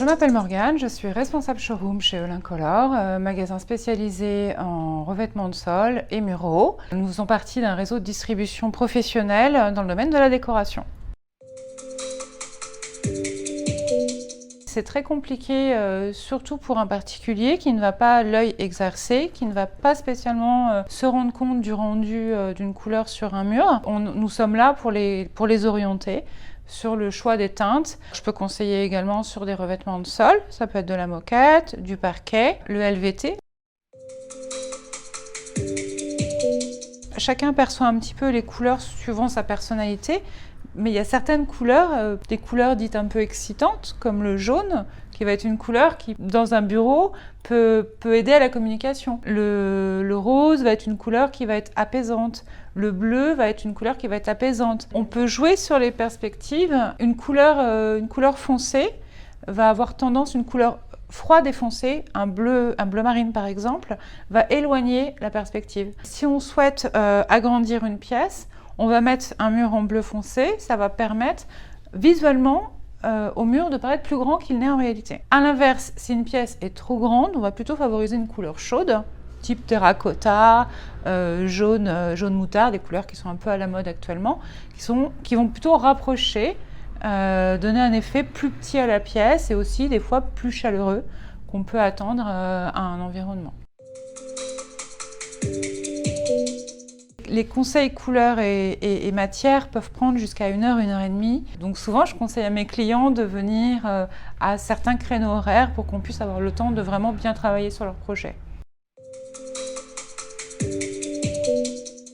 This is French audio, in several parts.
Je m'appelle Morgane, je suis responsable showroom chez Olin Color, magasin spécialisé en revêtement de sol et muraux. Nous faisons partie d'un réseau de distribution professionnelle dans le domaine de la décoration. C'est très compliqué, surtout pour un particulier qui ne va pas à l'œil exercé, qui ne va pas spécialement se rendre compte du rendu d'une couleur sur un mur. Nous sommes là pour les orienter sur le choix des teintes. Je peux conseiller également sur des revêtements de sol, ça peut être de la moquette, du parquet, le LVT. Chacun perçoit un petit peu les couleurs suivant sa personnalité, mais il y a certaines couleurs, des couleurs dites un peu excitantes, comme le jaune, qui va être une couleur qui, dans un bureau, peut aider à la communication. Le rose va être une couleur qui va être apaisante. Le bleu va être une couleur qui va être apaisante. On peut jouer sur les perspectives. Une couleur foncée va avoir tendance, une couleur froide et foncé, un bleu marine par exemple, va éloigner la perspective. Si on souhaite agrandir une pièce, on va mettre un mur en bleu foncé, ça va permettre visuellement au mur de paraître plus grand qu'il n'est en réalité. A l'inverse, si une pièce est trop grande, on va plutôt favoriser une couleur chaude, type terracotta, jaune moutarde, des couleurs qui sont un peu à la mode actuellement, qui vont plutôt rapprocher, donner un effet plus petit à la pièce et aussi des fois plus chaleureux qu'on peut attendre à un environnement. Les conseils couleurs et matières peuvent prendre jusqu'à 1 heure, 1 heure et demie. Donc souvent, je conseille à mes clients de venir à certains créneaux horaires pour qu'on puisse avoir le temps de vraiment bien travailler sur leur projet.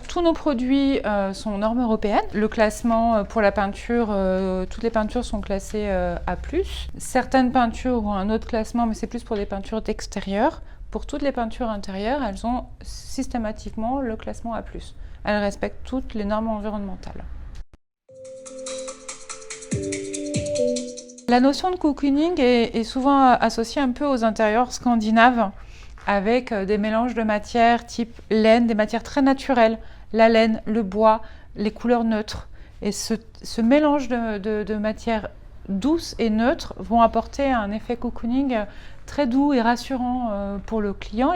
Tous nos produits sont aux normes européennes. Le classement pour la peinture, toutes les peintures sont classées A+. Certaines peintures ont un autre classement, mais c'est plus pour des peintures d'extérieur. Pour toutes les peintures intérieures, elles ont systématiquement le classement A+. Elles respectent toutes les normes environnementales. La notion de cocooning est souvent associée un peu aux intérieurs scandinaves, avec des mélanges de matières type laine, des matières très naturelles, la laine, le bois, les couleurs neutres. Et ce mélange de matières douces et neutres vont apporter un effet cocooning très doux et rassurant pour le client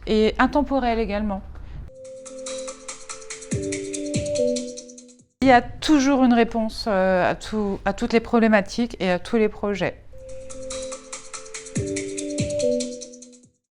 et intemporel également. Il y a toujours une réponse à toutes les problématiques et à tous les projets.